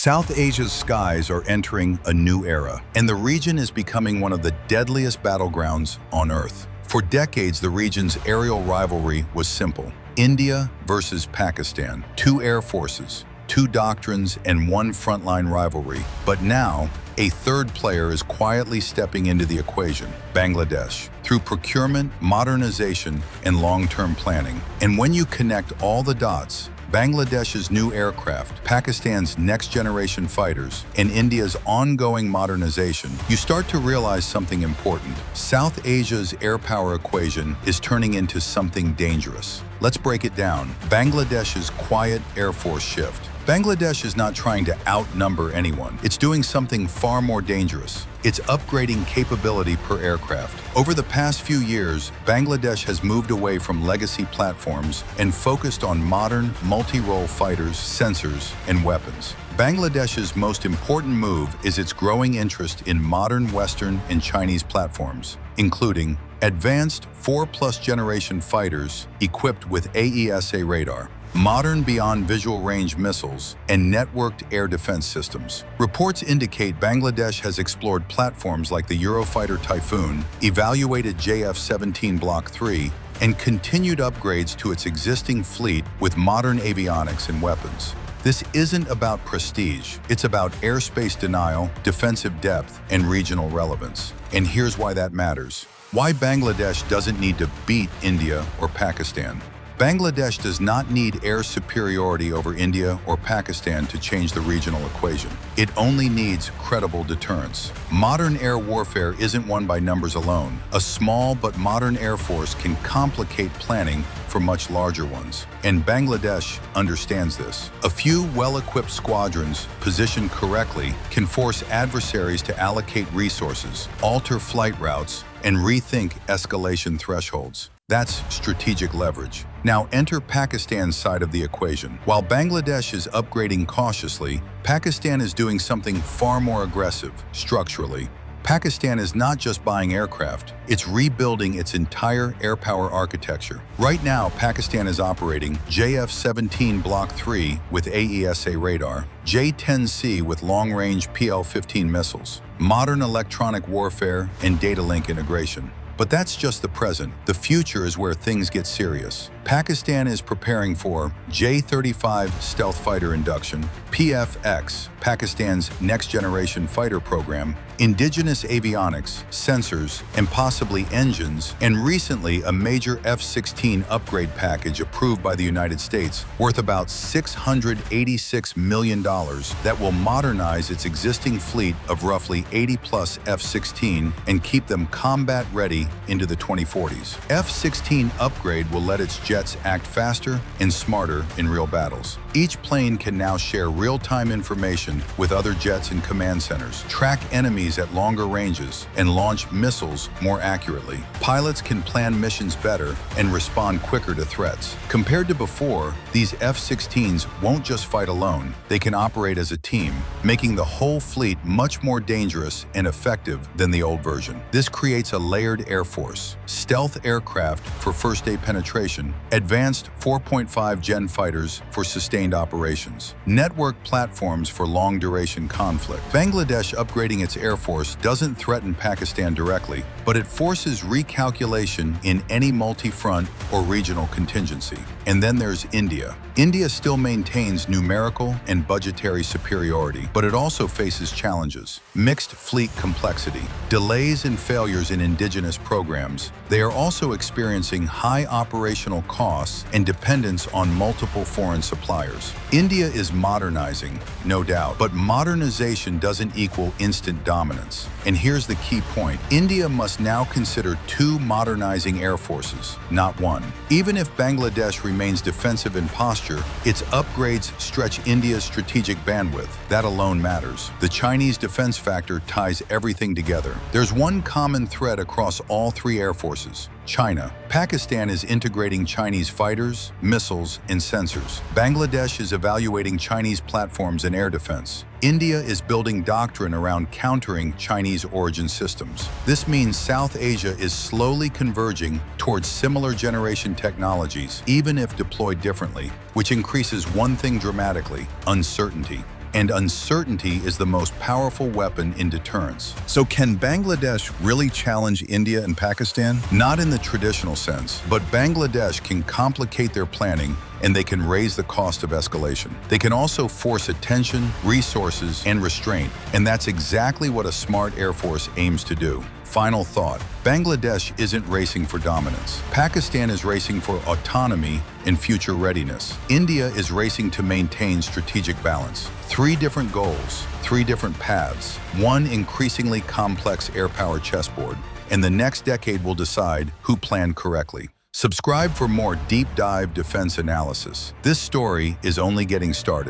South Asia's skies are entering a new era, and the region is becoming one of the deadliest battlegrounds on Earth. For decades, the region's aerial rivalry was simple: India versus Pakistan, two air forces, two doctrines, and one frontline rivalry. But now, a third player is quietly stepping into the equation: Bangladesh, through procurement, modernization, and long-term planning. And when you connect all the dots, Bangladesh's new aircraft, Pakistan's next-generation fighters, and India's ongoing modernization, you start to realize something important. South Asia's air power equation is turning into something dangerous. Let's break it down. Bangladesh's quiet Air Force shift. Bangladesh is not trying to outnumber anyone. It's doing something far more dangerous. It's upgrading capability per aircraft. Over the past few years, Bangladesh has moved away from legacy platforms and focused on modern, multi-role fighters, sensors, and weapons. Bangladesh's most important move is its growing interest in modern Western and Chinese platforms, including advanced 4+ generation fighters equipped with AESA Radar, modern beyond visual range missiles, and networked air defense systems. Reports indicate Bangladesh has explored platforms like the Eurofighter Typhoon, evaluated JF-17 Block 3, and continued upgrades to its existing fleet with modern avionics and weapons. This isn't about prestige, it's about airspace denial, defensive depth, and regional relevance. And here's why that matters: why Bangladesh doesn't need to beat India or Pakistan. Bangladesh does not need air superiority over India or Pakistan to change the regional equation. It only needs credible deterrence. Modern air warfare isn't won by numbers alone. A small but modern air force can complicate planning for much larger ones, and Bangladesh understands this. A few well-equipped squadrons, positioned correctly, can force adversaries to allocate resources, alter flight routes, and rethink escalation thresholds. That's strategic leverage. Now enter Pakistan's side of the equation. While Bangladesh is upgrading cautiously, Pakistan is doing something far more aggressive, structurally. Pakistan is not just buying aircraft, it's rebuilding its entire air power architecture. Right now, Pakistan is operating JF-17 Block 3 with AESA Radar, J-10CE with long-range PL-15 missiles, modern electronic warfare, and data link integration. But that's just the present. The future is where things get serious. Pakistan is preparing for J-35 stealth fighter induction, PFX, Pakistan's next-generation fighter program, indigenous avionics, sensors, and possibly engines, and recently a major F-16 upgrade package approved by the United States worth about $686 million that will modernize its existing fleet of roughly 80+ F-16 and keep them combat-ready into the 2040s. F-16 upgrade will let its jets act faster and smarter in real battles. Each plane can now share real-time information with other jets and command centers, track enemies at longer ranges, and launch missiles more accurately. Pilots can plan missions better and respond quicker to threats. Compared to before, these F-16s won't just fight alone. They can operate as a team, making the whole fleet much more dangerous and effective than the old version. This creates a layered air force: stealth aircraft for first-day penetration, advanced 4.5 Gen fighters for sustained operations, network platforms for long-duration conflict. Bangladesh upgrading its air force doesn't threaten Pakistan directly, but it forces recalculation in any multi-front or regional contingency. And then there's India. India still maintains numerical and budgetary superiority, but it also faces challenges: mixed fleet complexity, delays and failures in indigenous programs. They are also experiencing high operational costs and dependence on multiple foreign suppliers. India is modernizing, no doubt, but modernization doesn't equal instant dominance. And here's the key point: India must now consider two modernizing air forces, not one. Even if Bangladesh remains defensive in posture, its upgrades stretch India's strategic bandwidth. That alone matters. The Chinese defense factor ties everything together. There's one common thread across all three air forces: China. Pakistan is integrating Chinese fighters, missiles, and sensors. Bangladesh is evaluating Chinese platforms in air defense. India is building doctrine around countering Chinese origin systems. This means South Asia is slowly converging towards similar generation technologies, even if deployed differently, which increases one thing dramatically: uncertainty. and uncertainty is the most powerful weapon in deterrence. So can Bangladesh really challenge India and Pakistan? Not in the traditional sense, but Bangladesh can complicate their planning and they can raise the cost of escalation. They can also force attention, resources, and restraint, and that's exactly what a smart Air Force aims to do. Final thought, Bangladesh isn't racing for dominance. Pakistan is racing for autonomy and future readiness. India is racing to maintain strategic balance. 3 different goals, 3 different paths, one increasingly complex air power chessboard, and the next decade will decide who planned correctly. Subscribe for more deep dive defense analysis. This story is only getting started.